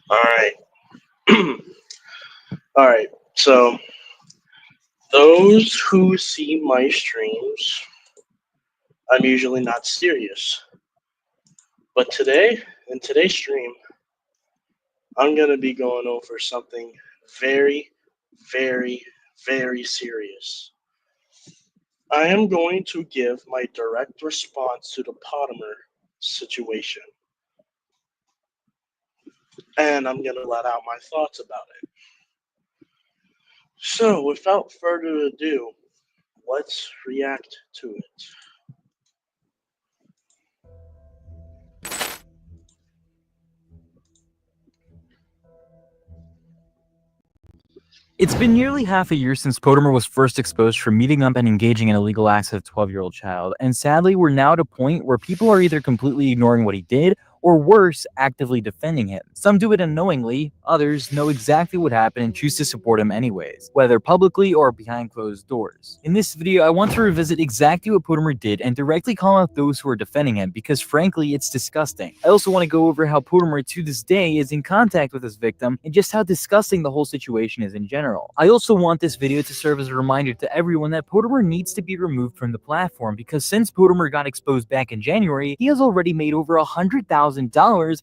All right. All right. So those who see my streams, I'm usually not serious. But today, in today's stream, I'm going to be going over something very, very, very serious. I am going to give my direct response to the potemer situation. And I'm going to let out my thoughts about it. So, without further ado, let's react to it. It's been nearly half a year since Potemer was first exposed for meeting up and engaging in illegal acts with a 12-year-old child, and sadly, we're now at a point where people are either completely ignoring what he did, or worse, actively defending him. Some do it unknowingly, others know exactly what happened and choose to support him anyways, whether publicly or behind closed doors. In this video, I want to revisit exactly what Potemer did and directly call out those who are defending him, because frankly, it's disgusting. I also want to go over how Potemer to this day is in contact with his victim, and just how disgusting the whole situation is in general. I also want this video to serve as a reminder to everyone that Potemer needs to be removed from the platform, because since Potemer got exposed back in January, he has already made over $100,000,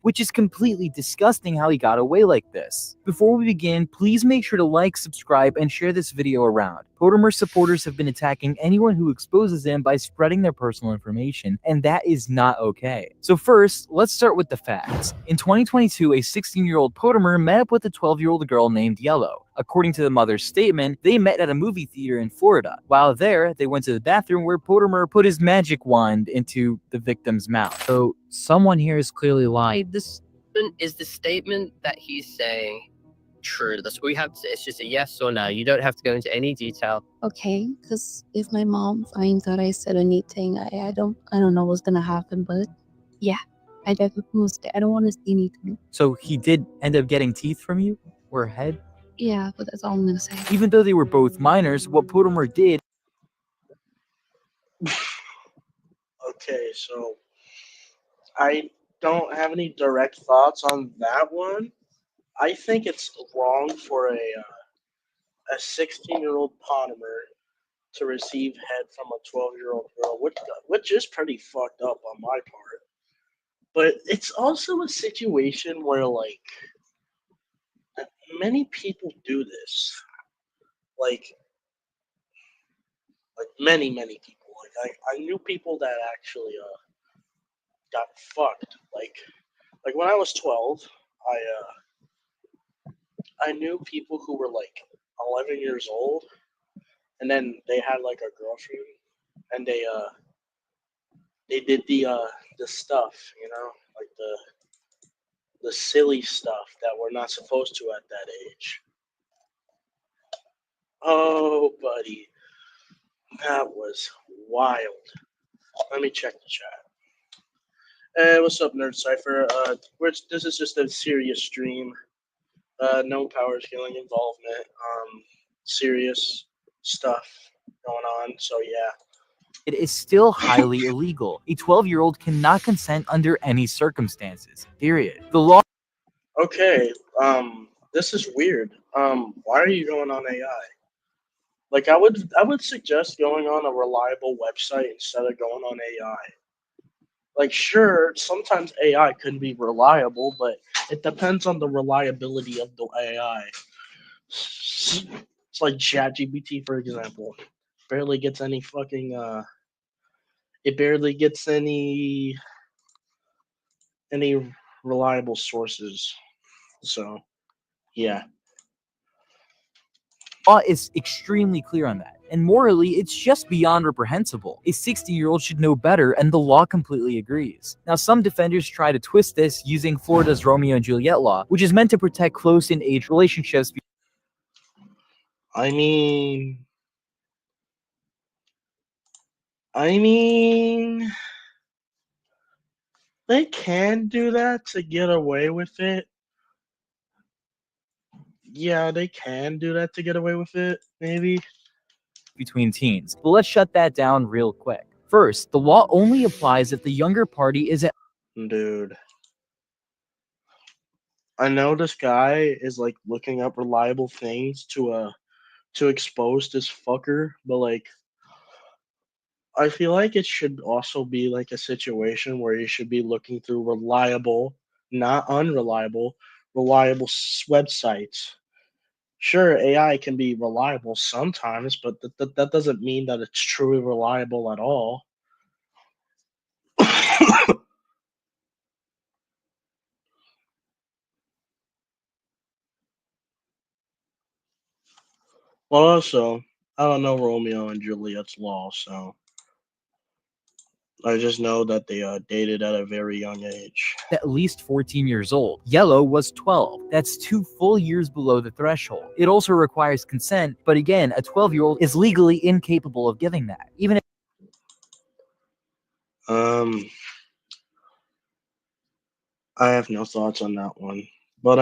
which is completely disgusting how he got away like this. Before we begin, please make sure to like, subscribe, and share this video around. Potemer supporters have been attacking anyone who exposes him by spreading their personal information, and that is not okay. So first, let's start with the facts. In 2022, a 16-year-old Potemer met up with a 12-year-old girl named Yellow. According to the mother's statement, they met at a movie theater in Florida. While there, they went to the bathroom where Potemer put his magic wand into the victim's mouth. So someone here is clearly lying. Is the statement that he's saying true? That's what we have to say. It's just a yes or no. You don't have to go into any detail. Okay, because if my mom finds out I said anything, I don't know what's gonna happen. But yeah, I definitely will stay. I don't want to see anything. So he did end up getting teeth from you? Or a head? Yeah, but that's all I'm gonna say. Even though they were both minors, what Potemer did... Okay, so I don't have any direct thoughts on that one. I think it's wrong for a 16-year-old potemer to receive head from a 12-year-old girl, which is pretty fucked up on my part. But it's also a situation where like many people do this, like many people. Like I knew people that actually got fucked. Like when I was 12, I knew people who were like 11 years old, and then they had like a girlfriend, and they did the stuff, like the silly stuff that we're not supposed to at that age. Oh, buddy, that was wild. Let me check the chat. Hey, what's up, Nerd Cipher? This is just a serious stream. No power scaling involvement. Serious stuff going on. So yeah. It is still highly illegal. A 12-year-old cannot consent under any circumstances. Period. The law... Okay. This is weird. Why are you going on AI? Like I would suggest going on a reliable website instead of going on AI. Like sure, sometimes AI can be reliable, but it depends on the reliability of the AI. It's like ChatGPT, for example, barely gets any fucking it barely gets any reliable sources. So yeah. law is extremely clear on that. And morally, it's just beyond reprehensible. A 16-year-old should know better, and the law completely agrees. Now, some defenders try to twist this using Florida's Romeo and Juliet law, which is meant to protect close-in-age relationships. I mean, they can do that to get away with it. Yeah, they can do that to get away with it, maybe. Between teens. But let's shut that down real quick. First, the law only applies if the younger party is at... Dude. I know this guy is like looking up reliable things to expose this fucker, but like I feel like it should also be like a situation where you should be looking through reliable, not unreliable, reliable websites. Sure, AI can be reliable sometimes, but that doesn't mean that it's truly reliable at all. Well, also, I don't know Romeo and Juliet's law, so I just know that they dated at a very young age. At least 14 years old. Yellow was 12. That's 2 full years below the threshold. It also requires consent, but again, a 12-year-old is legally incapable of giving that. Even if Um, I have no thoughts on that one, but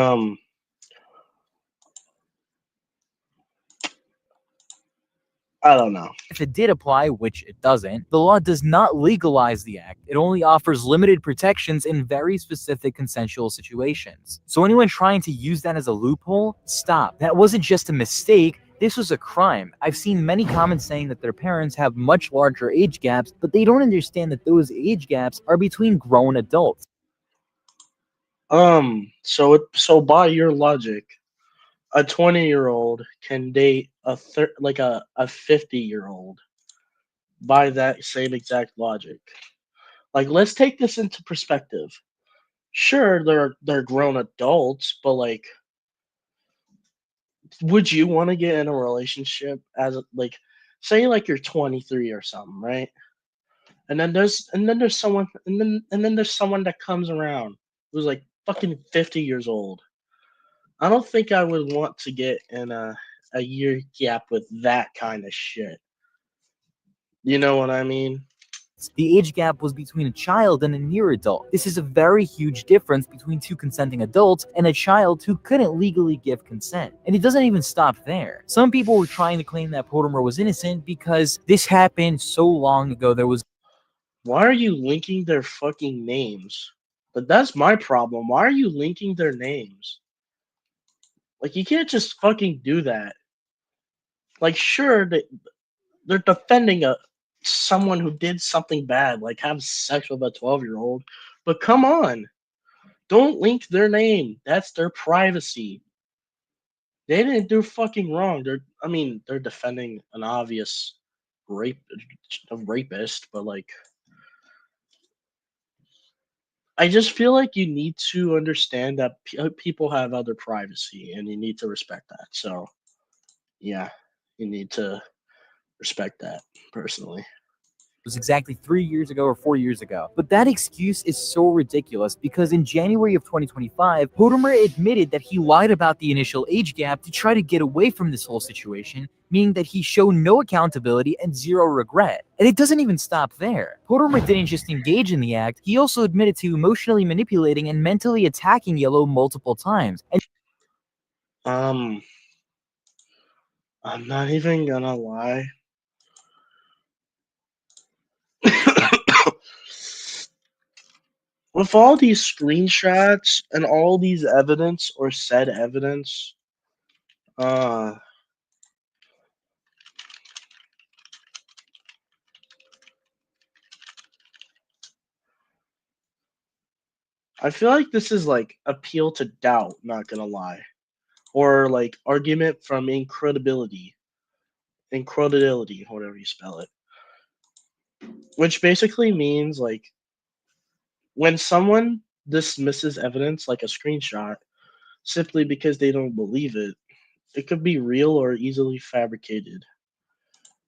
I don't know. if it did apply, which it doesn't, the law does not legalize the act. It only offers limited protections in very specific consensual situations. So anyone trying to use that as a loophole, stop. That wasn't just a mistake. This was a crime. I've seen many comments saying that their parents have much larger age gaps, but they don't understand that those age gaps are between grown adults. So by your logic, a 20-year-old can date like a 50-year-old by that same exact logic. Like, let's take this into perspective. Sure, they're grown adults, but like, would you want to get in a relationship as like, say like you're 23 or something, right? And then there's someone that comes around who's like fucking 50 years old. I don't think I would want to get in a year gap with that kind of shit. You know what I mean? The age gap was between a child and a near adult. This is a very huge difference between two consenting adults and a child who couldn't legally give consent. And it doesn't even stop there. Some people were trying to claim that Potemer was innocent because this happened so long ago. There was Why are you linking their fucking names? But that's my problem. Why are you linking their names? Like, you can't just fucking do that. Like, sure, they're defending a someone who did something bad, like have sex with a 12-year-old. But come on, don't link their name. That's their privacy. They didn't do fucking wrong. They're defending an obvious rape, a rapist, but like, I just feel like you need to understand that people have other privacy, and you need to respect that. So, yeah, you need to respect that personally. was exactly 3 years ago or 4 years ago. But that excuse is so ridiculous because in January of 2025, Potemer admitted that he lied about the initial age gap to try to get away from this whole situation, meaning that he showed no accountability and zero regret. And it doesn't even stop there. Potemer didn't just engage in the act, he also admitted to emotionally manipulating and mentally attacking Yellow multiple times. And Um, I'm not even gonna lie. With all these screenshots and all these evidence or said evidence, uh, I feel like this is like appeal to doubt, not gonna lie, or like argument from incredibility, whatever you spell it, which basically means like when someone dismisses evidence like a screenshot simply because they don't believe it, it could be real or easily fabricated.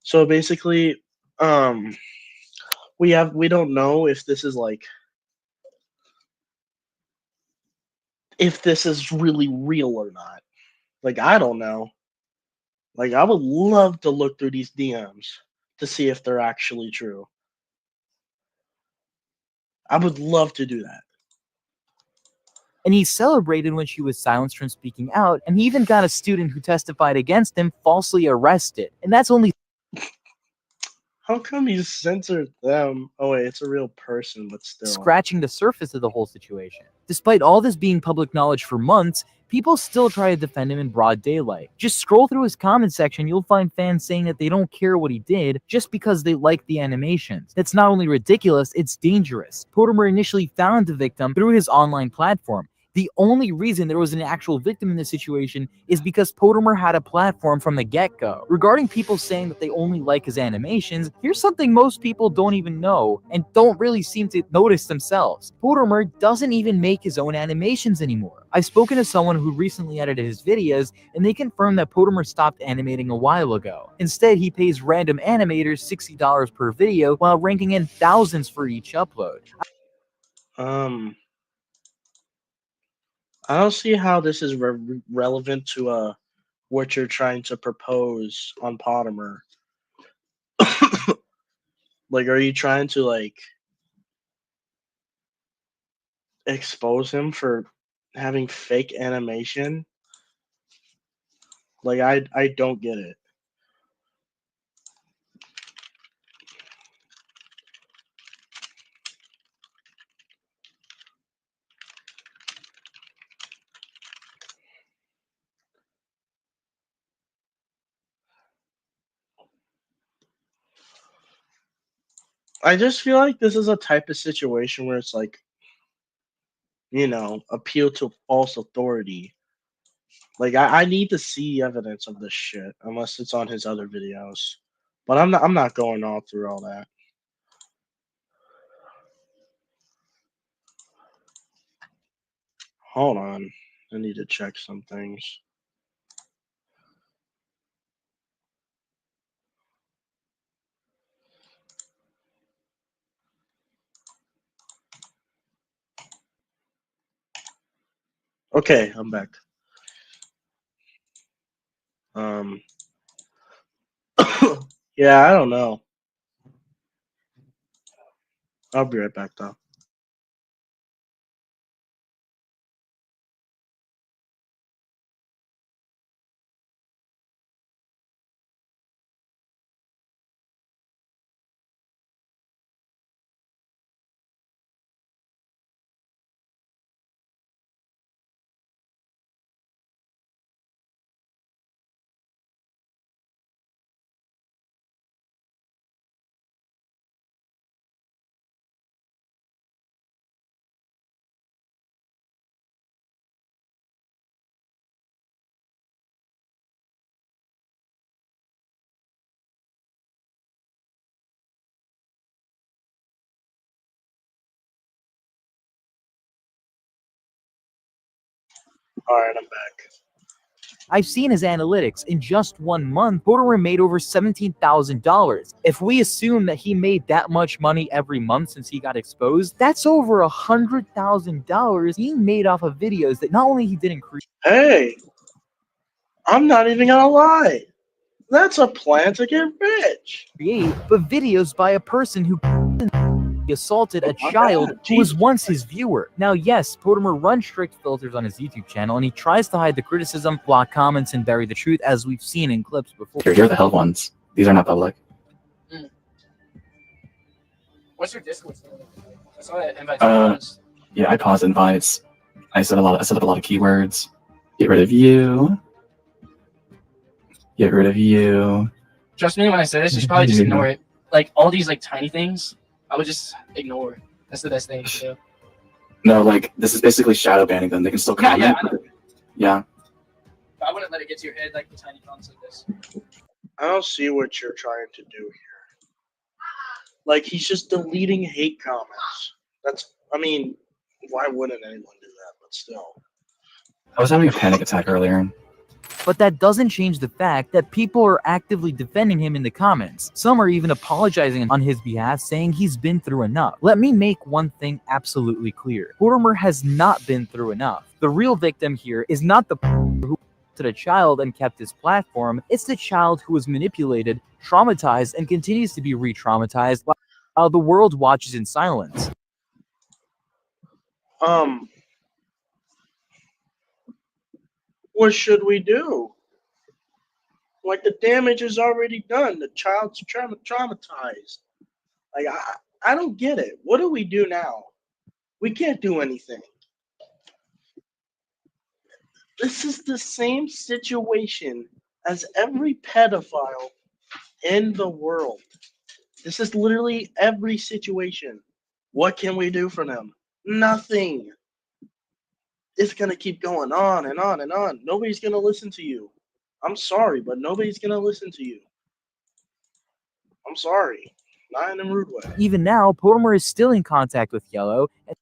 So basically, um, we don't know if this is like if this is really real or not. Like, I don't know. Like, I would love to look through these DMs to see if they're actually true. I would love to do that. he celebrated when she was silenced from speaking out, and he even got a student who testified against him falsely arrested. And that's only How come you censored them? Oh wait, it's a real person, but still. Scratching the surface of the whole situation. Despite all this being public knowledge for months, people still try to defend him in broad daylight. Just scroll through his comment section, you'll find fans saying that they don't care what he did just because they like the animations. That's not only ridiculous, it's dangerous. Potemer initially found the victim through his online platform. The only reason there was an actual victim in this situation is because Potemer had a platform from the get-go. Regarding people saying that they only like his animations, here's something most people don't even know and don't really seem to notice themselves. Potemer doesn't even make his own animations anymore. I've spoken to someone who recently edited his videos, and they confirmed that Potemer stopped animating a while ago. Instead, he pays random animators $60 per video while ranking in thousands for each upload. I don't see how this is relevant to what you're trying to propose on Potemer. Like, are you trying to like expose him for having fake animation? Like, I don't get it. I just feel like this is a type of situation where it's like, appeal to false authority. Like, I need to see evidence of this shit unless it's on his other videos. But I'm not going all through all that. Hold on. I need to check some things. Okay, I'm back. Um Yeah, I don't know. I'll be right back though. Alright, I'm back. I've seen his analytics. In just 1 month, Potemer made over $17,000. If we assume that he made that much money every month since he got exposed, that's over $100,000 being made off of videos that not only he didn't Hey, I'm not even gonna lie. That's a plan to get rich. create, but videos by a person who assaulted a My child bad, who was Jesus once Christ. his viewer. Now, yes, Potemer runs strict filters on his YouTube channel, and he tries to hide the criticism, block comments, and bury the truth, as we've seen in clips before. Here are the held ones. These are not public. What's your Discord? I saw that invite. Yeah, I paused invites. I set up a lot of keywords. Get rid of you. Get rid of you. Trust me when I say this, you should probably just ignore it. Like all these like tiny things, I would just ignore. That's the best thing to do. No, like this is basically shadow banning them. They can still comment. Yeah, I know. Yeah. But I wouldn't let it get to your head like the tiny comments like this. I don't see what you're trying to do here. Like, he's just deleting hate comments. I mean, why wouldn't anyone do that? But still. I was having a panic attack earlier. But that doesn't change the fact that people are actively defending him in the comments. Some are even apologizing on his behalf, saying he's been through enough. Let me make one thing absolutely clear. Potemer has not been through enough. The real victim here is not the who to the child and kept his platform. It's the child who was manipulated, traumatized, and continues to be re-traumatized while the world watches in silence. What should we do? Like the damage is already done. The child's traumatized. Like I don't get it. What do we do now? We can't do anything. This is the same situation as every pedophile in the world. This is literally every situation. What can we do for them? Nothing. It's gonna keep going on and on and on. Nobody's gonna listen to you. I'm sorry, but nobody's gonna listen to you. I'm sorry. Not in a rude way. Even now, Potemer is still in contact with Yellow, and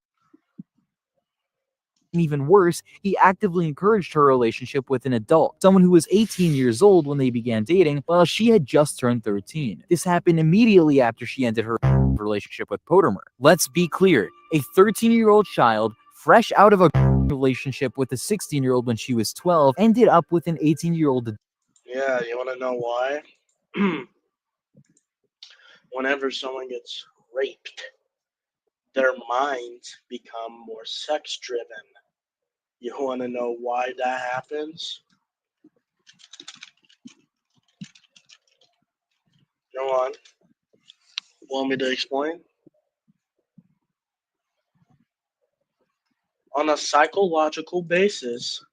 even worse, he actively encouraged her relationship with an adult, someone who was 18 years old when they began dating, while she had just turned 13. This happened immediately after she ended her relationship with Potemer. Let's be clear, a 13-year-old child, fresh out of a relationship with a 16-year-old when she was 12, ended up with an 18-year-old. Yeah, you wanna know why? Whenever someone gets raped, their minds become more sex driven. You want to know why that happens? Go on. Want me to explain? On a psychological basis,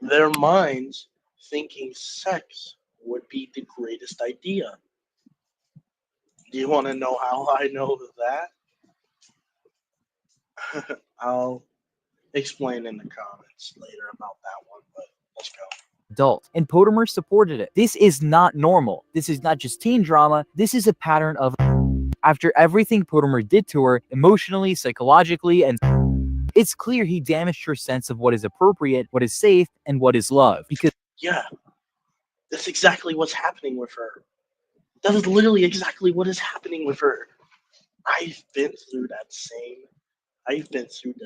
their minds thinking sex would be the greatest idea. Do you want to know how I know that? I'll explain in the comments later about that one, but let's go. Adult, and Potemer supported it. This is not normal. This is not just teen drama. This is a pattern of after everything Potemer did to her emotionally, psychologically, and it's clear he damaged her sense of what is appropriate, what is safe, and what is love. Because Yeah, that's exactly what's happening with her. That is literally exactly what is happening with her. I've been through the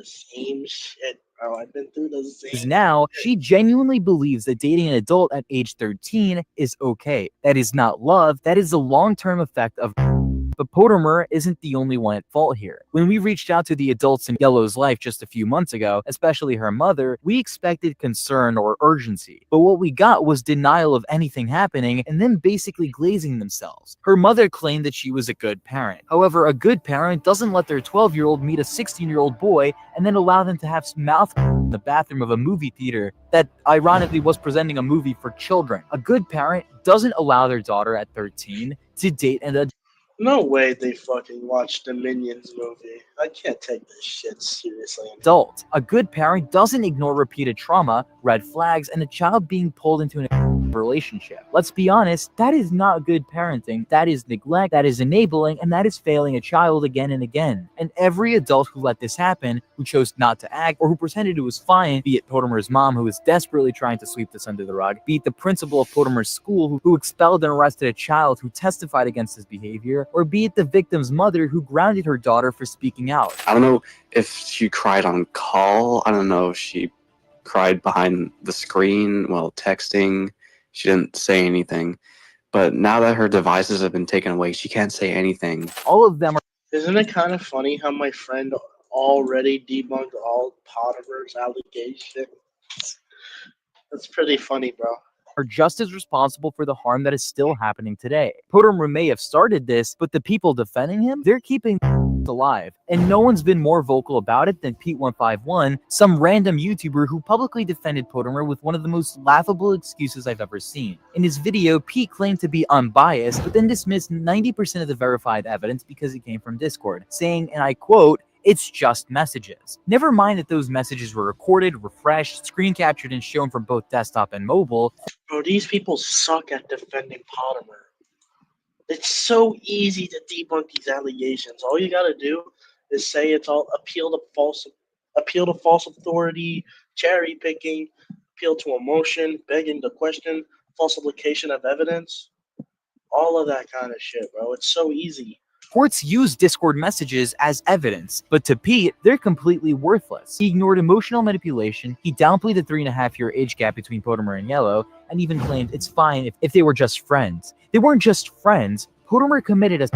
same shit, bro. I've been through the same. now she genuinely believes that dating an adult at age 13 is okay. That is not love. That is the long-term effect of. But Potemer isn't the only one at fault here. When we reached out to the adults in Yellow's life just a few months ago, especially her mother, we expected concern or urgency. But what we got was denial of anything happening and them basically glazing themselves. Her mother claimed that she was a good parent. However, a good parent doesn't let their 12-year-old meet a 16-year-old boy and then allow them to have mouth in the bathroom of a movie theater that ironically was presenting a movie for children. A good parent doesn't allow their daughter at 13 to date an adult. No way they fucking watched the Minions movie. I can't take this shit seriously. A good parent doesn't ignore repeated trauma, red flags, and a child being pulled into a relationship. Let's be honest, that is not good parenting. That is neglect, that is enabling, and that is failing a child again and again. And every adult who let this happen, who chose not to act, or who pretended it was fine, be it Potemer's mom who was desperately trying to sweep this under the rug, be it the principal of Potemer's school who expelled and arrested a child who testified against his behavior, or be it the victim's mother who grounded her daughter for speaking out. I don't know if she cried on call. I don't know if she cried behind the screen while texting. She didn't say anything. But now that her devices have been taken away, she can't say anything. All of them Isn't it kind of funny how my friend already debunked all Potter's allegations? That's pretty funny, bro. are just as responsible for the harm that is still happening today. Potemer may have started this, but the people defending him, they're keeping alive. And no one's been more vocal about it than Pete151, some random YouTuber who publicly defended Potemer with one of the most laughable excuses I've ever seen. In his video, Pete claimed to be unbiased, but then dismissed 90% of the verified evidence because it came from Discord, saying, and I quote, "It's just messages." Never mind that those messages were recorded, refreshed, screen captured, and shown from both desktop and mobile. Bro, these people suck at defending Pottimer. It's so easy to debunk these allegations. All you gotta do is say it's all appeal to false authority, cherry picking, appeal to emotion, begging to question, falsification of evidence, all of that kind of shit, bro. It's so easy. Courts use Discord messages as evidence, but to Pete, they're completely worthless. He ignored emotional manipulation, he downplayed the 3.5-year age gap between Potemer and Yellow, and even claimed it's fine if they were just friends. They weren't just friends. Potemer committed a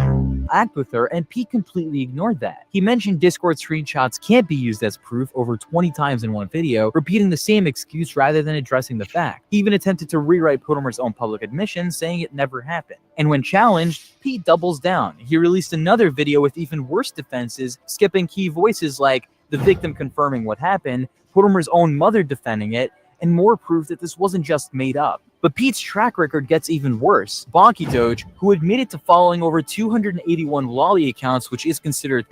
act with her, and Pete completely ignored that. He mentioned Discord screenshots can't be used as proof over 20 times in one video, repeating the same excuse rather than addressing the fact. He even attempted to rewrite Potemer's own public admission, saying it never happened. And when challenged, Pete doubles down. He released another video with even worse defenses, skipping key voices like the victim confirming what happened, Potemer's own mother defending it, and more proof that this wasn't just made up. But Pete's track record gets even worse. Bonky Doge, who admitted to following over 281 lolly accounts, which is considered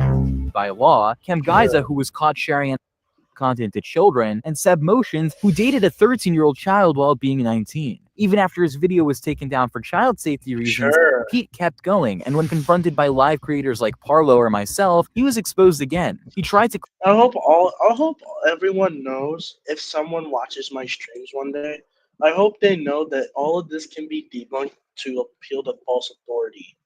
by law, Cam Gaiza, who was caught sharing content to children, and Seb Motions, who dated a 13-year-old child while being 19. Even after his video was taken down for child safety reasons, Pete kept going, and when confronted by live creators like Parlo or myself, he was exposed again. He tried to... I hope everyone knows, if someone watches my streams one day, I hope they know that all of this can be debunked to appeal to false authority.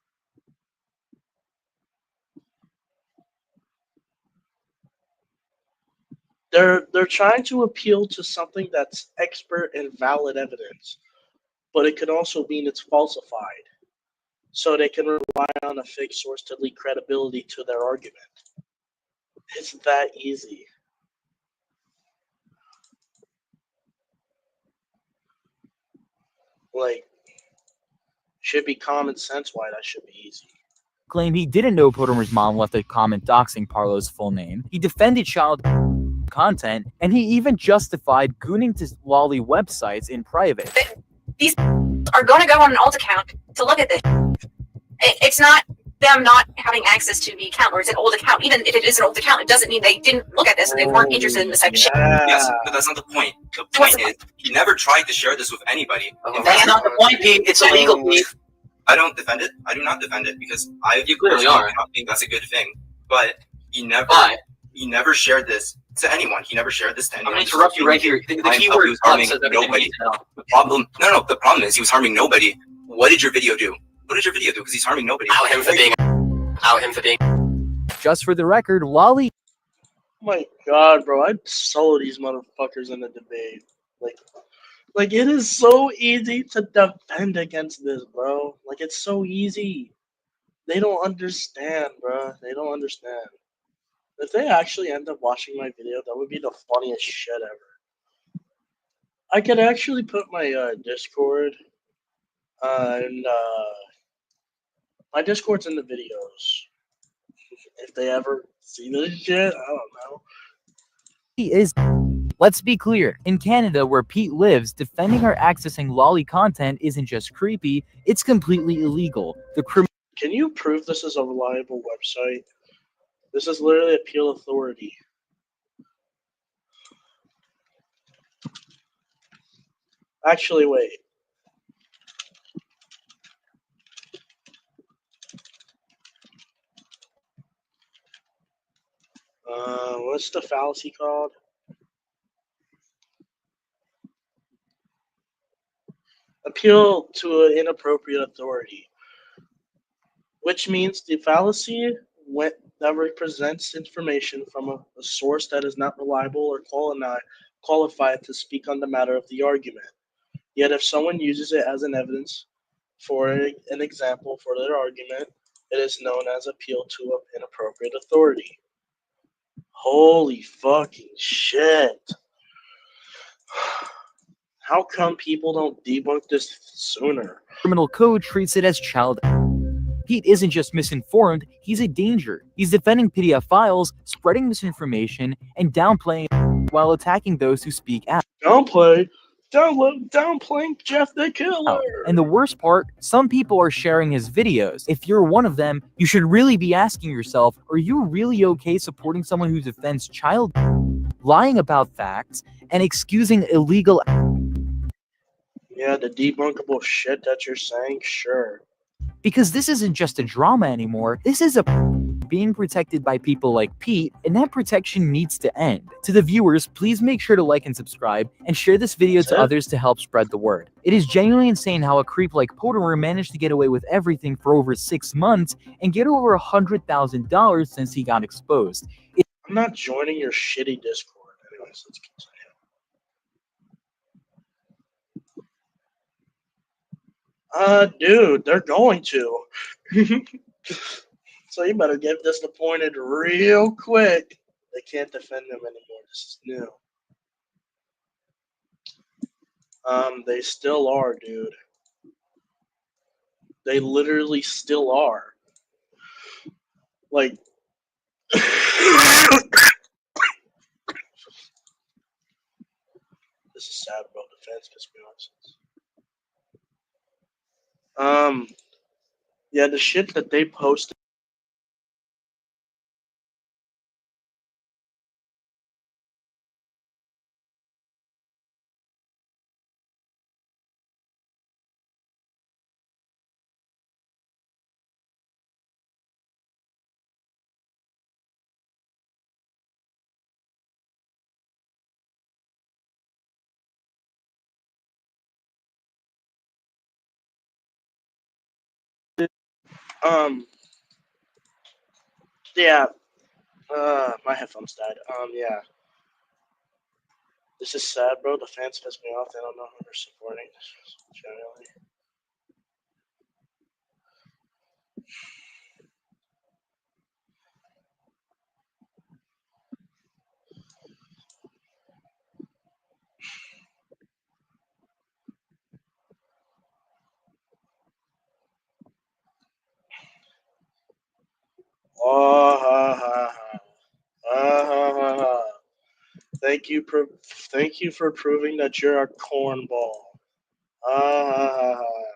They're trying to appeal to something that's expert and valid evidence, but it could also mean it's falsified. So they can rely on a fake source to leak credibility to their argument. It's that easy. Like, should be common sense why that should be easy. Claim he didn't know Potemer's mom left a comment doxing Parlo's full name. He defended child content, and he even justified gooning to lolly websites in private. These are going to go on an alt account to look at this. It's not them not having access to the account, or it's an old account. Even if it is an old account, it doesn't mean they didn't look at this and they weren't interested in this type of shit. Yes, but that's not the point. The point is, he never tried to share this with anybody. That's not the point, Pete. It's illegal, Pete. I don't defend it. I do not defend it because You clearly are. I think that's a good thing. But he never shared this to anyone. He never shared this to anyone. I'm going to interrupt you right here. The keyword he was harming says everything nobody. you need to know. The problem is he was harming nobody. What did your video do? What did your video do? Because he's harming nobody. Out him for being. Just for the record, lolly... Oh my god, bro, I'd solo these motherfuckers in a debate. Like it is so easy to defend against this, bro. Like, it's so easy. They don't understand, bro. They don't understand. If they actually end up watching my video, that would be the funniest shit ever. I could actually put my Discord and my Discord's in the videos. If they ever see this shit, I don't know. He is... Let's be clear, in Canada, where Pete lives, defending or accessing lolly content isn't just creepy, it's completely illegal. Can you prove this is a reliable website? This is literally appeal authority. Actually, wait. What's the fallacy called? Appeal to an inappropriate authority, which means the fallacy that represents information from a source that is not reliable or qualified to speak on the matter of the argument. Yet if someone uses it as an evidence for an example for their argument, it is known as appeal to an inappropriate authority. Holy fucking shit. How come people don't debunk this sooner? Criminal code treats it as child... Pete isn't just misinformed, he's a danger. He's defending PDF files, spreading misinformation, and downplaying while attacking those who speak out. Downplaying Jeff the Killer. And the worst part, some people are sharing his videos. If you're one of them, you should really be asking yourself, are you really okay supporting someone who defends child, lying about facts, and excusing illegal... Yeah, the debunkable shit that you're saying, sure. Because this isn't just a drama anymore, this is a being protected by people like Pete, and that protection needs to end. To the viewers, please make sure to like and subscribe, and share this video to others to help spread the word. It is genuinely insane how a creep like Potemer managed to get away with everything for over 6 months, and get over $100,000 since he got exposed. I'm not joining your shitty Discord. Anyways, let's continue. Dude, they're going to. So you better get disappointed real quick. They can't defend him anymore. This is new. They still are, dude. They literally still are. Like, this is sad, bro. The fans piss me off. Yeah, the shit that they posted. Um, yeah. My headphones died. Yeah. This is sad, bro. The fans piss me off. They don't know who they're supporting. Generally. Oh, ha, ha, ha. Ah, ha, ha, ha. Thank you for proving that you're a cornball. Ah, ha, ha, ha.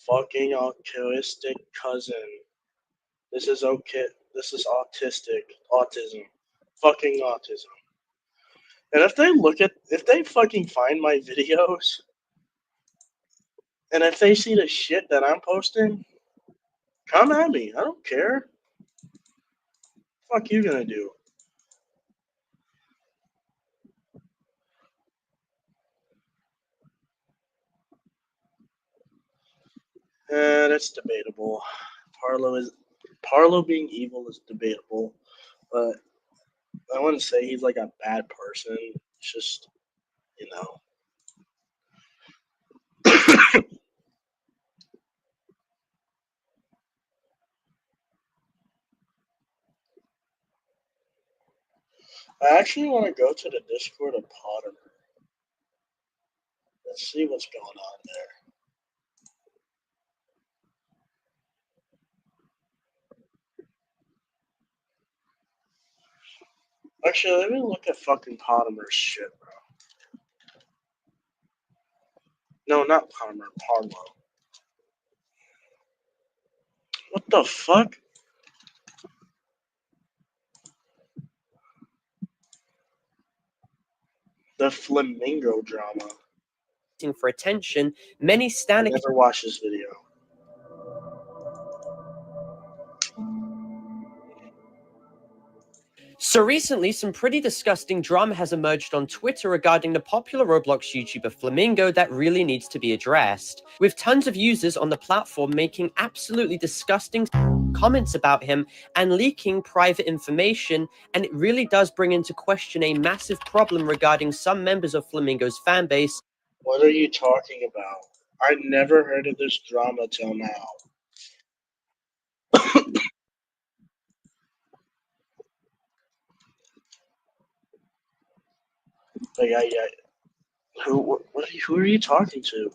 Fucking autistic cousin. This is okay. This is autistic. Autism. Fucking autism. And if they fucking find my videos, and if they see the shit that I'm posting, come at me. I don't care. Fuck you gonna do? That's debatable. Parlo being evil is debatable, but I wouldn't say he's like a bad person. It's just, you know. I actually want to go to the Discord of Potemer. Let's see what's going on there. Actually, let me look at fucking Potemer's shit, bro. No, not Potemer, Parlo. What the fuck? The Flamingo drama. For attention, many I stand never watched this video. So recently, some pretty disgusting drama has emerged on Twitter regarding the popular Roblox YouTuber Flamingo that really needs to be addressed, with tons of users on the platform making absolutely disgusting comments about him and leaking private information, and it really does bring into question a massive problem regarding some members of Flamingo's fanbase. What are you talking about? I never heard of this drama till now. But yeah. Who are you talking to?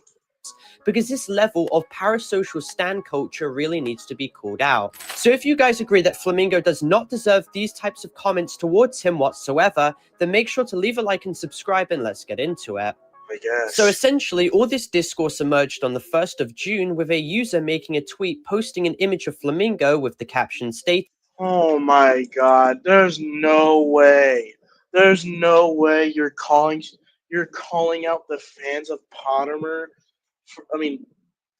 Because this level of parasocial stan culture really needs to be called out. So if you guys agree that Flamingo does not deserve these types of comments towards him whatsoever, then make sure to leave a like and subscribe, and let's get into it. I guess. So essentially, all this discourse emerged on the 1st of June with a user making a tweet posting an image of Flamingo with the caption stating, Oh my god, there's no way. There's no way you're calling out the fans of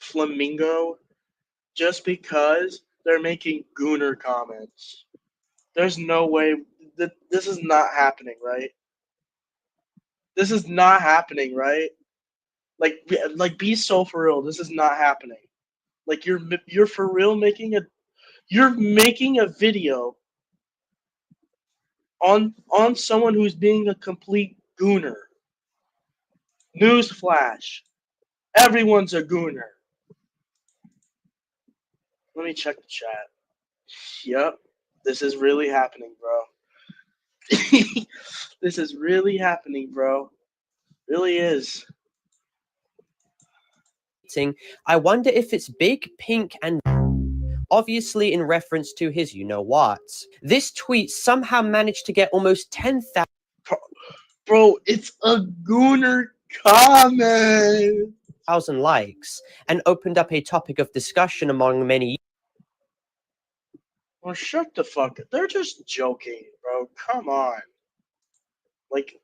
Flamingo, just because they're making gooner comments. There's no way that this is not happening, right? This is not happening, right? Like be so for real. This is not happening. Like you're for real making a video on someone who's being a complete gooner. Newsflash. Everyone's a gooner. Let me check the chat. Yep, this is really happening, bro. This is really happening, bro. Really is. I wonder if it's big, pink, and obviously in reference to his you-know-what. This tweet somehow managed to get almost 10,000 Bro, it's a gooner comment. likes and opened up a topic of discussion among many. Well, shut the fuck up. They're just joking, bro. Come on. Like,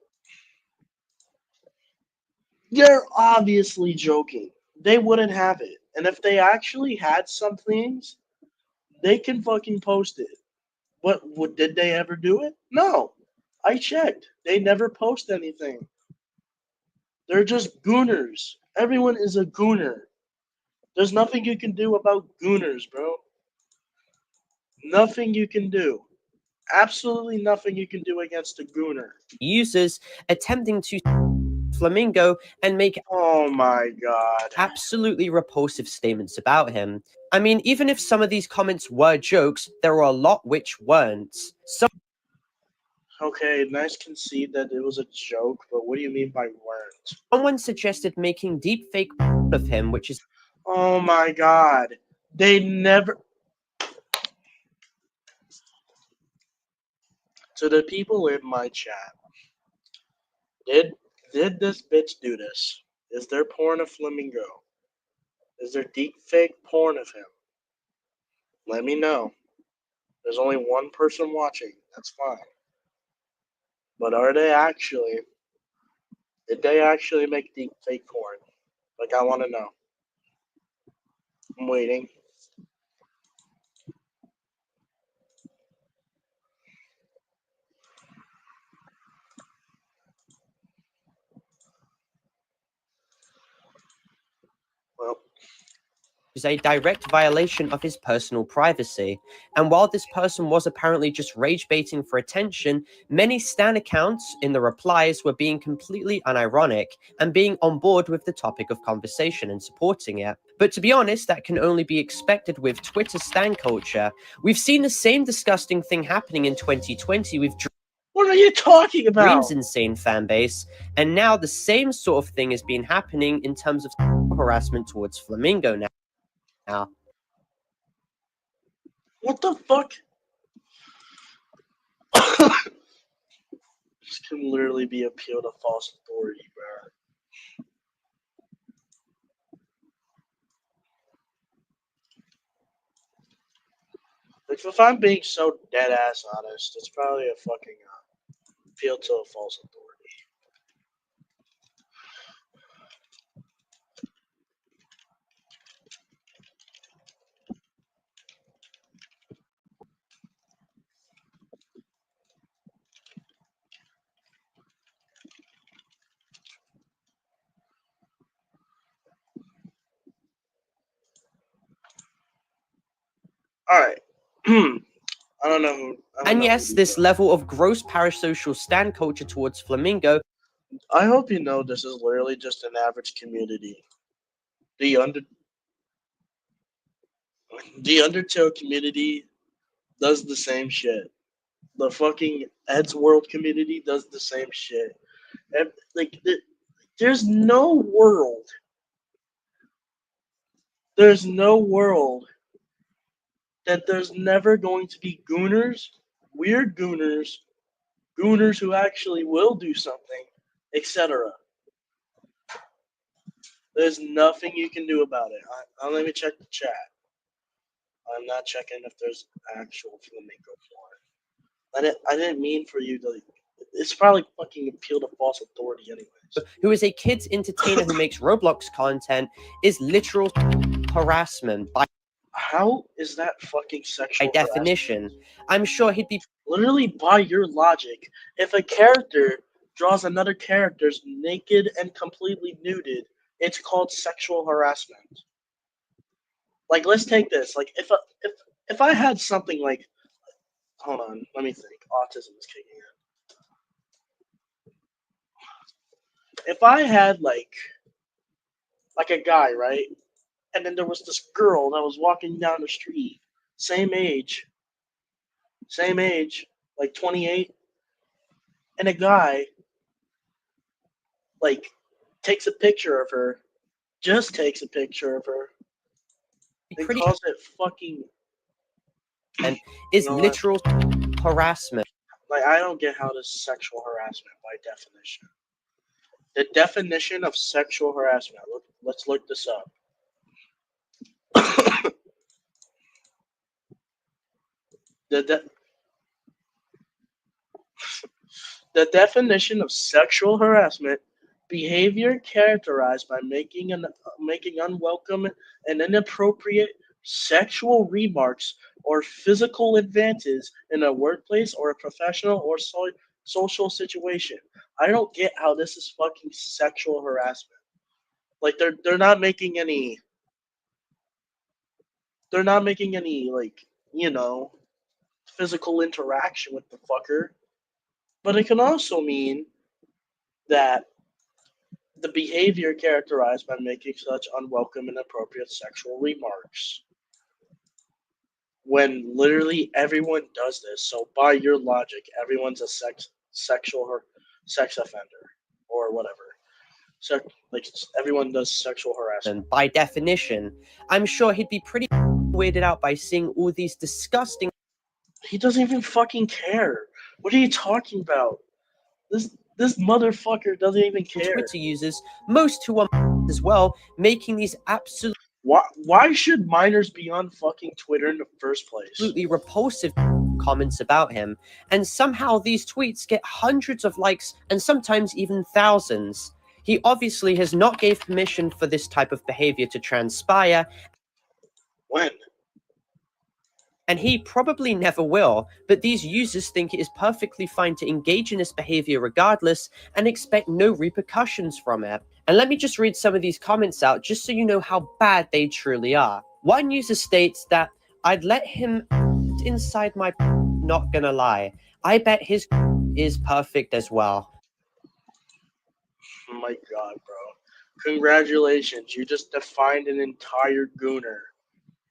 they're obviously joking. They wouldn't have it. And if they actually had some things, they can fucking post it. What did they ever do it? No. I checked. They never post anything. They're just gooners. Everyone is a gooner. There's nothing you can do about gooners, bro. Nothing you can do. Absolutely nothing you can do against a gooner. users attempting to Flamingo and make Oh my god. absolutely repulsive statements about him. I mean, even if some of these comments were jokes, there were a lot which weren't. Okay, nice concede that it was a joke, but what do you mean by weren't? Someone suggested making deepfake of him, which is Oh my god. They never. To the people in my chat, did this bitch do this? Is there porn of Flamingo? Is there deep fake porn of him? Let me know. There's only one person watching. That's fine. But are they actually? Did they actually make deep fake porn? Like, I want to know. I'm waiting. Well, is a direct violation of his personal privacy. And while this person was apparently just rage baiting for attention, many Stan accounts in the replies were being completely unironic and being on board with the topic of conversation and supporting it. But to be honest, that can only be expected with Twitter Stan culture. We've seen the same disgusting thing happening in 2020 with what are you talking about? Dream's insane fan base, and now the same sort of thing has been happening in terms of harassment towards Flamingo now. What the fuck? This can literally be appeal to false authority, bro. Like, if I'm being so dead ass honest, it's probably a fucking appeal to a false authority. All right. I don't know who. And yes, this level of gross parasocial Stan culture towards Flamingo. I hope you know this is literally just an average community. The Undertale community does the same shit. The fucking Ed's World community does the same shit. And, like, there's no world. There's no world that there's never going to be gooners, weird gooners, gooners who actually will do something, etc. There's nothing you can do about it. Let me check the chat. I'm not checking if there's actual Flamingo porn. I didn't mean for you to. It's probably fucking appeal to false authority, anyways. Who is a kids entertainer who makes Roblox content is literal harassment by How is that fucking sexual definition. harassment? I'm sure he'd be Literally, by your logic, if a character draws another character's naked and completely nuded, it's called sexual harassment. Like, let's take this. Like, if I had something like, hold on, let me think. Autism is kicking in. If I had like a guy, right, and then there was this girl that was walking down the street, same age, like 28, and a guy like takes a picture of her, just takes a picture of her, and Pretty calls it fucking. and is You know what? literal harassment. Like, I don't get how this is sexual harassment by definition. The definition of sexual harassment. Let's look this up. The definition of sexual harassment: behavior characterized by making unwelcome and inappropriate sexual remarks or physical advances in a workplace or a professional or social situation. I don't get how this is fucking sexual harassment. Like, they're not making any like, physical interaction with the fucker. But it can also mean that the behavior characterized by making such unwelcome and inappropriate sexual remarks. When literally everyone does this, so by your logic, everyone's a sex offender or whatever. So, like, everyone does sexual harassment. And by definition, I'm sure he'd be pretty weirded out by seeing all these disgusting. He doesn't even fucking care. What are you talking about? This motherfucker doesn't even care. Twitter users, most who are as well, making these absolutely Why should minors be on fucking Twitter in the first place? repulsive comments about him, and somehow these tweets get hundreds of likes and sometimes even thousands. He obviously has not gave permission for this type of behavior to transpire. When? And he probably never will, but these users think it is perfectly fine to engage in this behavior regardless and expect no repercussions from it. And let me just read some of these comments out just so you know how bad they truly are. One user states that, "I'd let him inside my not gonna lie. I bet his is perfect as well." Oh my god, bro. Congratulations, you just defined an entire gooner.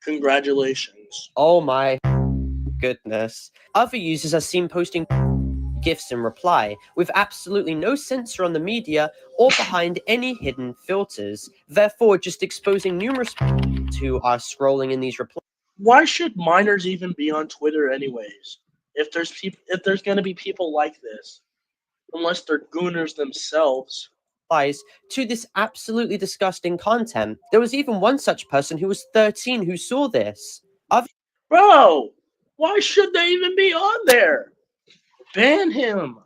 Congratulations. Oh my goodness. Other users are seen posting GIFs in reply, with absolutely no censor on the media or behind any hidden filters, therefore just exposing numerous who are scrolling in these replies. Why should minors even be on Twitter anyways? If there's gonna be people like this, unless they're gooners themselves. To this absolutely disgusting content. There was even one such person who was 13 who saw this. Bro, why should they even be on there? Ban him.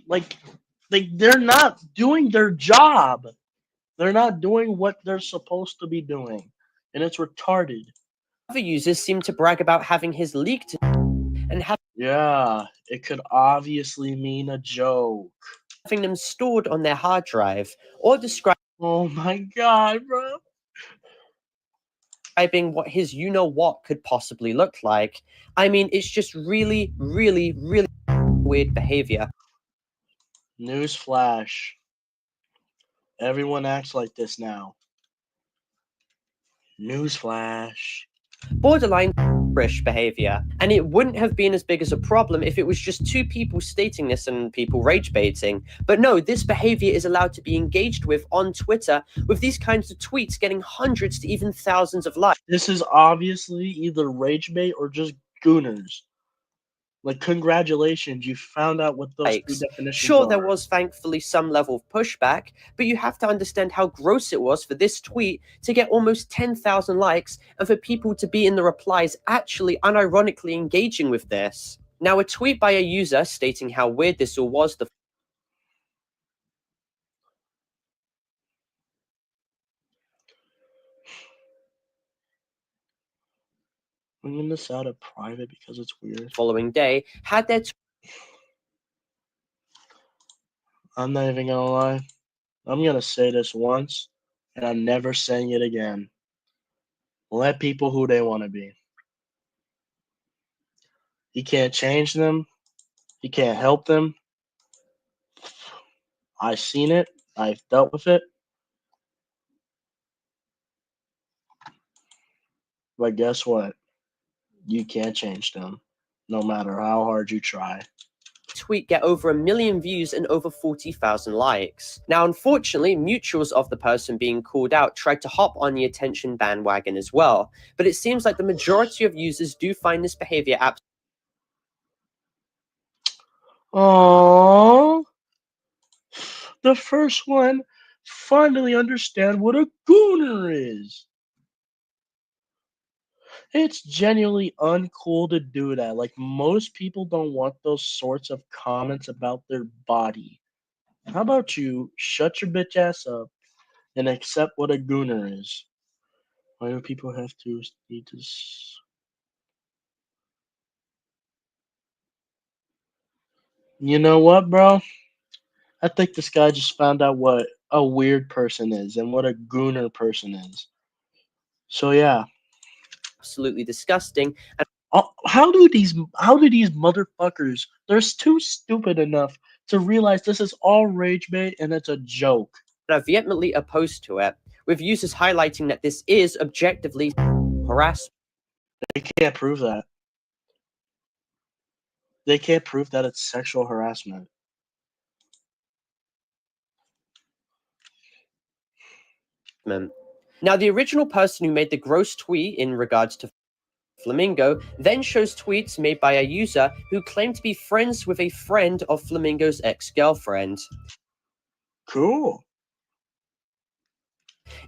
Like, they're not doing their job. They're not doing what they're supposed to be doing, and it's retarded. Other users seem to brag about having his leaked and Yeah, it could obviously mean a joke. having them stored on their hard drive, or describing Oh my god, bro. what his you-know-what could possibly look like. I mean, it's just really, really, really weird behavior. Newsflash. Everyone acts like this now. Newsflash. Borderline behavior, and it wouldn't have been as big as a problem if it was just two people stating this and people rage baiting. But no, this behavior is allowed to be engaged with on Twitter, with these kinds of tweets getting hundreds to even thousands of likes. This is obviously either rage bait or just gooners. Like, congratulations, you found out what those two definitions Sure, are. there was thankfully some level of pushback, but you have to understand how gross it was for this tweet to get almost 10,000 likes and for people to be in the replies actually unironically engaging with this. Now, a tweet by a user stating how weird this all was, I'm gonna this out of private because it's weird. Following day had their I'm not even gonna lie. I'm gonna say this once, and I'm never saying it again. Let people who they want to be. You can't change them. You can't help them. I've seen it. I've dealt with it. But guess what? You can't change them, no matter how hard you try. Tweet get over 1 million views and over 40,000 likes. Now, unfortunately, mutuals of the person being called out tried to hop on the attention bandwagon as well, but it seems like the majority of users do find this behavior Oh, the first one finally understand what a gooner is. It's genuinely uncool to do that. Like, most people don't want those sorts of comments about their body. How about you shut your bitch ass up and accept what a gooner is? Why do people have to need to? You know what, bro? I think this guy just found out what a weird person is and what a gooner person is. So yeah, absolutely disgusting, and how do these motherfuckers? They're too stupid enough to realize this is all rage bait and it's a joke. are vehemently opposed to it, with users highlighting that this is objectively harassment. They can't prove that. They can't prove that it's sexual harassment. Now, the original person who made the gross tweet in regards to Flamingo then shows tweets made by a user who claimed to be friends with a friend of Flamingo's ex-girlfriend. Cool.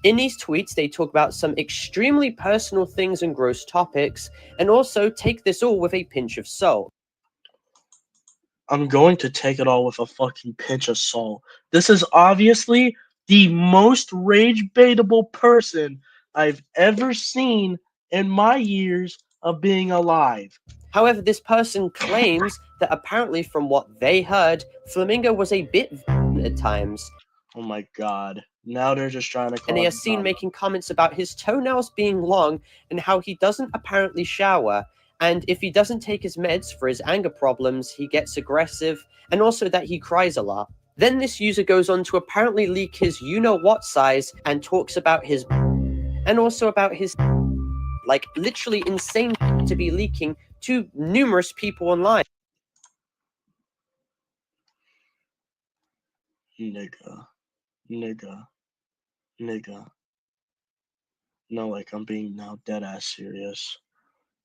In these tweets, they talk about some extremely personal things and gross topics, and also take this all with a pinch of salt. I'm going to take it all with a fucking pinch of salt. This is obviously the most rage baitable person I've ever seen in my years of being alive. However, this person claims that apparently from what they heard, Flamingo was a bit at times. Oh my god. Now they're just trying to cause And they are seen drama. making comments about his toenails being long and how he doesn't apparently shower. And if he doesn't take his meds for his anger problems, he gets aggressive, and also that he cries a lot. Then this user goes on to apparently leak his you-know-what size and talks about his and also about his like literally insane to be leaking to numerous people online. Nigga. Nigga. Nigga. No, like, I'm being now dead ass serious.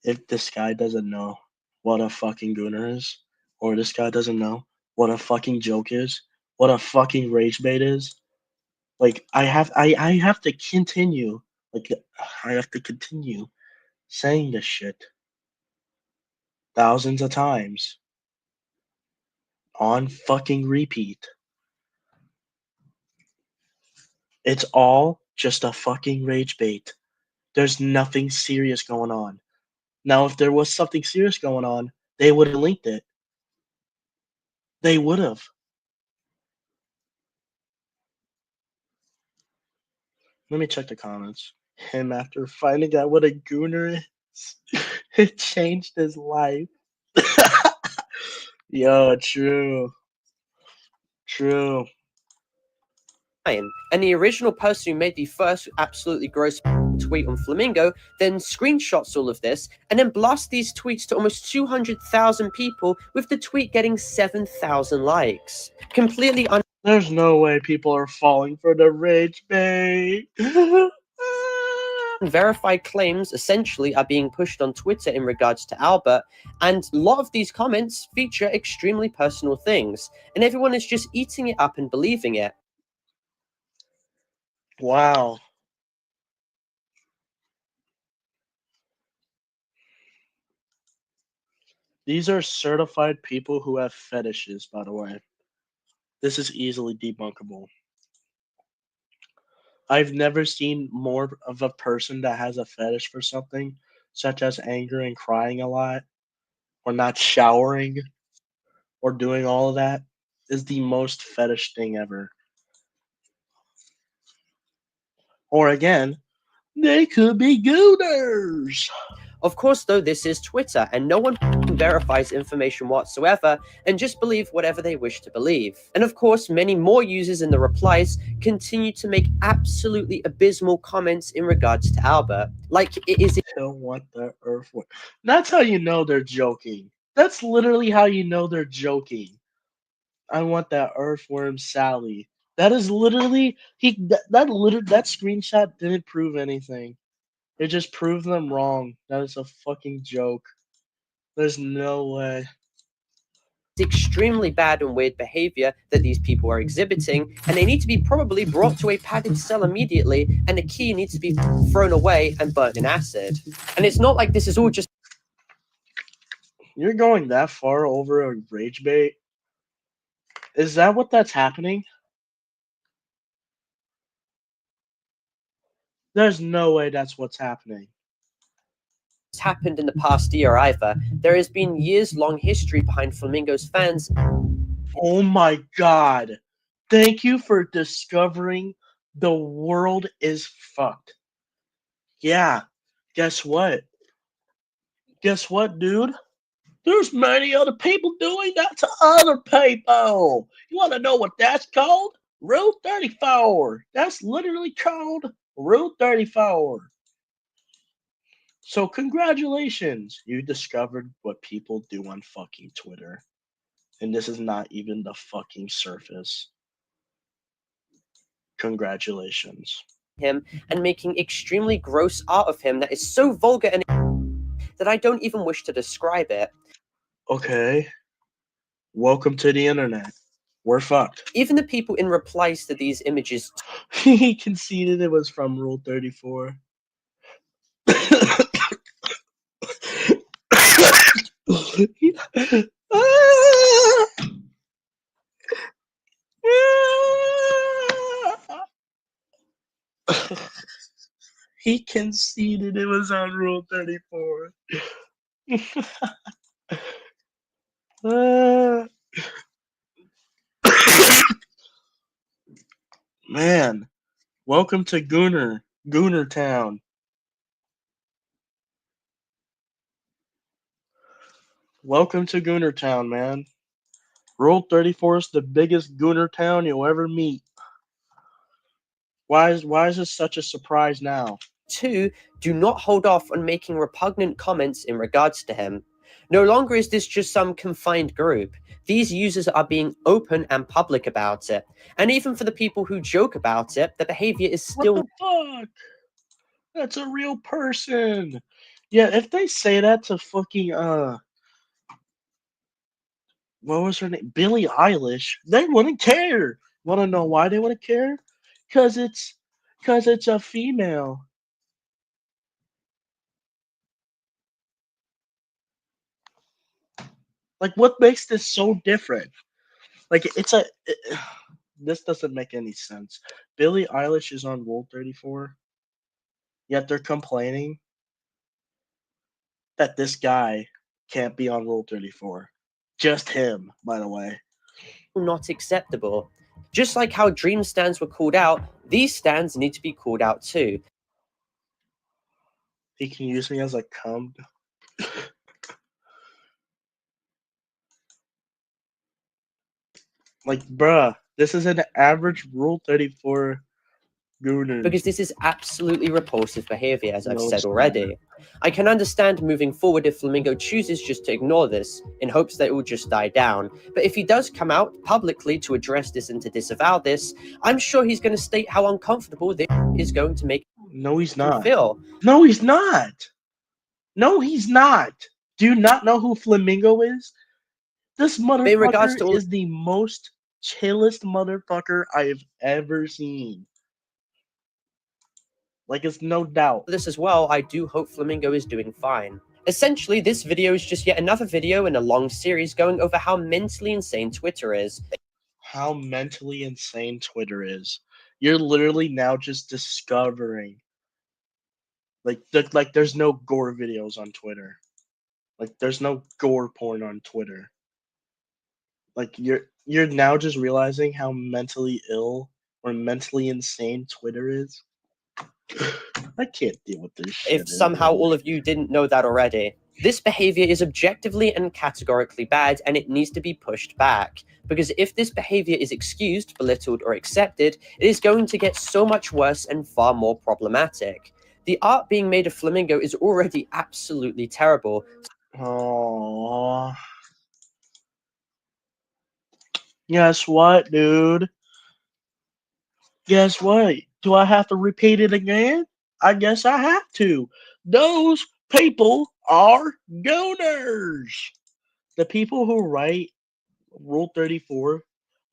If this guy doesn't know what a fucking gooner is, or this guy doesn't know what a fucking joke is, what a fucking rage bait is, like, I have to continue. Like, I have to continue saying this shit thousands of times on fucking repeat. It's all just a fucking rage bait. There's nothing serious going on. Now, if there was something serious going on, they would have linked it. They would have. Let me check the comments. Him after finding out what a gooner is, it changed his life. Yo, true. True. And the original person who made the first absolutely gross tweet on Flamingo then screenshots all of this and then blasts these tweets to almost 200,000 people, with the tweet getting 7,000 likes. Completely There's no way people are falling for the rage bait. unverified claims essentially are being pushed on Twitter in regards to Albert, and a lot of these comments feature extremely personal things, and everyone is just eating it up and believing it. Wow. These are certified people who have fetishes, by the way. This is easily debunkable. I've never seen more of a person that has a fetish for something, such as anger and crying a lot, or not showering, or doing all of that, is the most fetish thing ever. Or again, they could be gooners. Of course, though, this is Twitter, and no one verifies information whatsoever and just believe whatever they wish to believe. And of course, many more users in the replies continue to make absolutely abysmal comments in regards to Albert. Like, it is Tell what the earthworm. That's how you know they're joking. That's literally how you know they're joking. I want that earthworm Sally. That is literally that screenshot didn't prove anything. It just proved them wrong. That is a fucking joke. There's no way. extremely bad and weird behavior that these people are exhibiting, and they need to be probably brought to a padded cell immediately, and the key needs to be thrown away and burnt in acid. And it's not like this is all just You're going that far over a rage bait? Is that what that's happening? There's no way that's what's happening. happened in the past year either. There has been years-long history behind Flamingo's fans. Oh my god. Thank you for discovering the world is fucked. Yeah. Guess what? Guess what, dude? There's many other people doing that to other people. You want to know what that's called? Rule 34. That's literally called Rule 34. So congratulations. You discovered what people do on fucking Twitter. And this is not even the fucking surface. Congratulations. Him and making extremely gross art of him that is so vulgar and that I don't even wish to describe it. Okay. Welcome to the internet. We're fucked. Even the people in replies to these images He conceded it was from Rule 34. He conceded it was on Rule 34. Man, welcome to Gooner Town. Welcome to Gooner Town, man. Rule 34 is the biggest Gooner Town you'll ever meet. Why is this such a surprise now? 2 do not hold off on making repugnant comments in regards to him. No longer is this just some confined group. These users are being open and public about it. And even for the people who joke about it, the behavior is still What the fuck? That's a real person. Yeah, if they say that to fucking what was her name? Billie Eilish, they wouldn't care. Wanna know why they wouldn't care? Cause it's a female. Like, what makes this so different? Like, this doesn't make any sense. Billie Eilish is on Rule 34, yet they're complaining that this guy can't be on Rule 34. Just him, by the way. not acceptable. Just like how dream stands were called out, these stands need to be called out too. He can use me as a cum. Like, bruh, this is an average Rule 34 gooner. Because this is absolutely repulsive behavior, as I've No, said it's already. not. I can understand moving forward if Flamingo chooses just to ignore this, in hopes that it will just die down. But if he does come out publicly to address this and to disavow this, I'm sure he's going to state how uncomfortable this is going to make No, he's him not. feel. No, he's not. No, he's not. Do you not know who Flamingo is? This In regards motherfucker to all is the most chillest motherfucker I have ever seen. Like, it's no doubt. this as well, I do hope Flamingo is doing fine. Essentially, this video is just yet another video in a long series going over how mentally insane Twitter is. How mentally insane Twitter is. You're literally now just discovering. Like, there's no gore videos on Twitter. Like, there's no gore porn on Twitter. Like, you're now just realizing how mentally ill or mentally insane Twitter is. I can't deal with this shit. if somehow all of you didn't know that already. This behavior is objectively and categorically bad, and it needs to be pushed back. Because if this behavior is excused, belittled, or accepted, it is going to get so much worse and far more problematic. The art being made of Flamingo is already absolutely terrible. Oh. Guess what, dude? Guess what? Do I have to repeat it again? I guess I have to. Those people are goners. The people who write Rule 34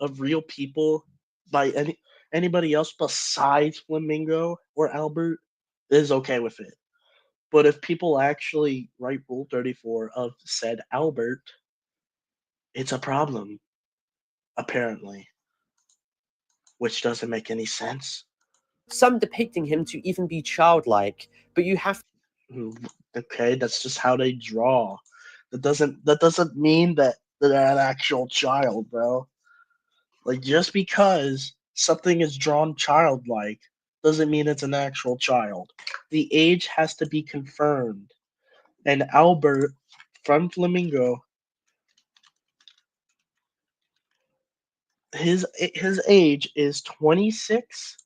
of real people by anybody else besides Flamingo or Albert is okay with it. But if people actually write Rule 34 of said Albert, it's a problem, apparently, which doesn't make any sense. Some depicting him to even be childlike, but you have Okay, that's just how they draw. That doesn't mean that they're an actual child, bro. Like just because something is drawn childlike doesn't mean it's an actual child. The age has to be confirmed. And Albert from Flamingo, his age is 26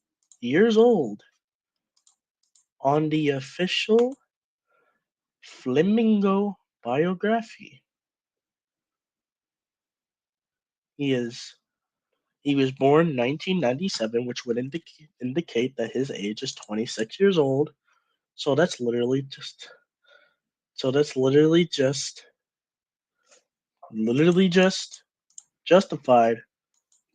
years old on the official Flamingo biography. He was born 1997, which would indicate that his age is 26 years old. So that's literally just literally just justified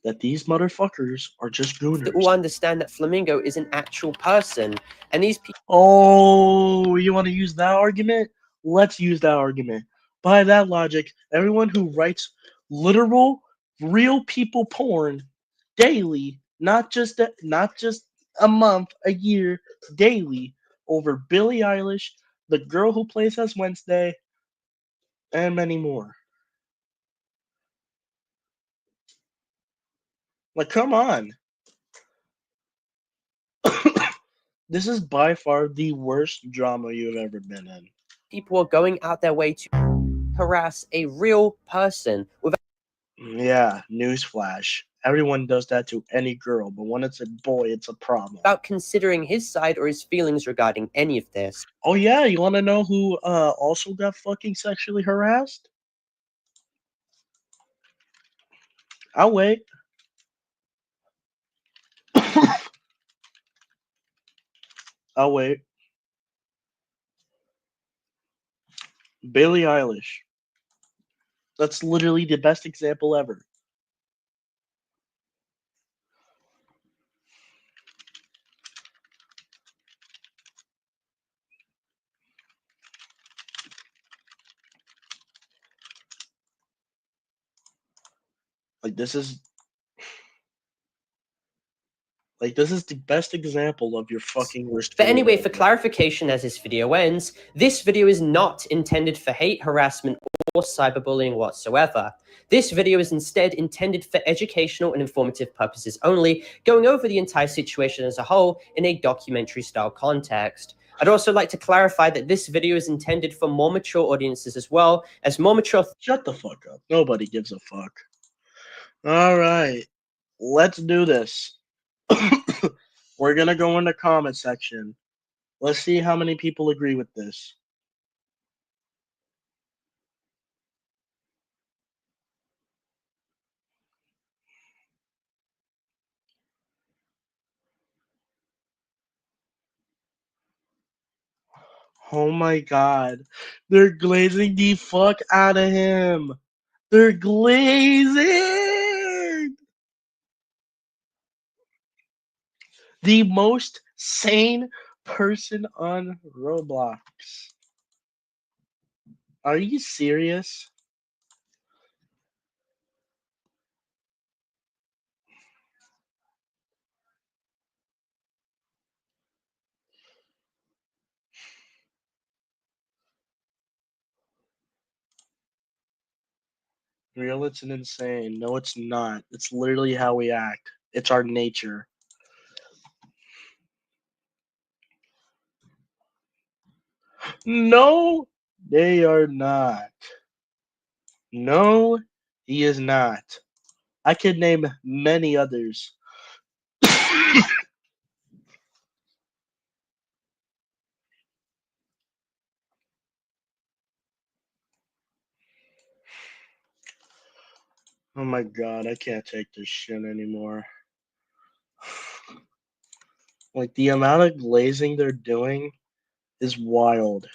that these motherfuckers are just to gooners. all understand that Flamingo is an actual person, and these people Oh, you want to use that argument? Let's use that argument. By that logic, everyone who writes literal, real people porn daily, not just a month, a year, daily, over Billie Eilish, the girl who plays as Wednesday, and many more. Like, come on. This is by far the worst drama you've ever been in. people are going out their way to harass a real person without Yeah, newsflash. Everyone does that to any girl, but when it's a boy, it's a problem. considering his side or his feelings regarding any of this. Oh yeah, you want to know who also got fucking sexually harassed? I'll wait. I'll wait. Billie Eilish. That's literally the best example ever. Like this is the best example of your fucking worst. But anyway, for clarification as this video ends, this video is not intended for hate, harassment, or cyberbullying whatsoever. This video is instead intended for educational and informative purposes only, going over the entire situation as a whole in a documentary-style context. I'd also like to clarify that this video is intended for more mature audiences as well, as more mature... Shut the fuck up. Nobody gives a fuck. Alright. Let's do this. We're gonna go in the comment section. Let's see how many people agree with this. Oh my god. They're glazing the fuck out of him. They're glazing. The most sane person on Roblox. Are you serious? Real, it's an insane. No, it's not. It's literally how we act. It's our nature. No, they are not. No, he is not. I could name many others. Oh my god, I can't take this shit anymore. Like, the amount of glazing they're doing is wild.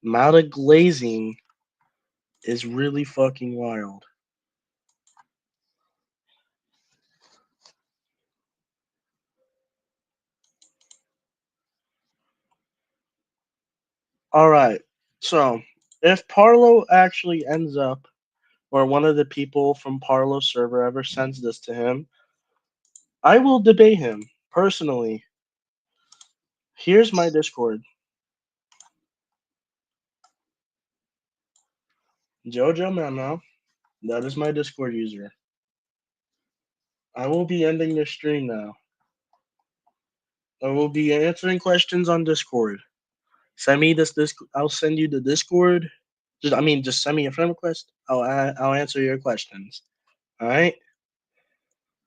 Amount of glazing is really fucking wild. Alright, so if Parlo actually ends up, or one of the people from Parlo's server ever sends this to him, I will debate him personally. Here's my Discord. Jojo Memo. That is my Discord user. I will be ending this stream now. I will be answering questions on Discord. Send me this. I'll send you the Discord. Just send me a friend request. I'll answer your questions. All right.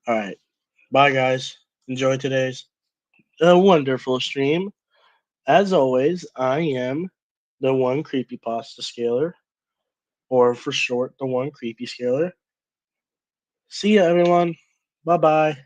All right. Bye, guys. Enjoy today's wonderful stream. As always, I am the one creepypasta scaler, or for short, the one creepy scaler. See ya, everyone. Bye bye.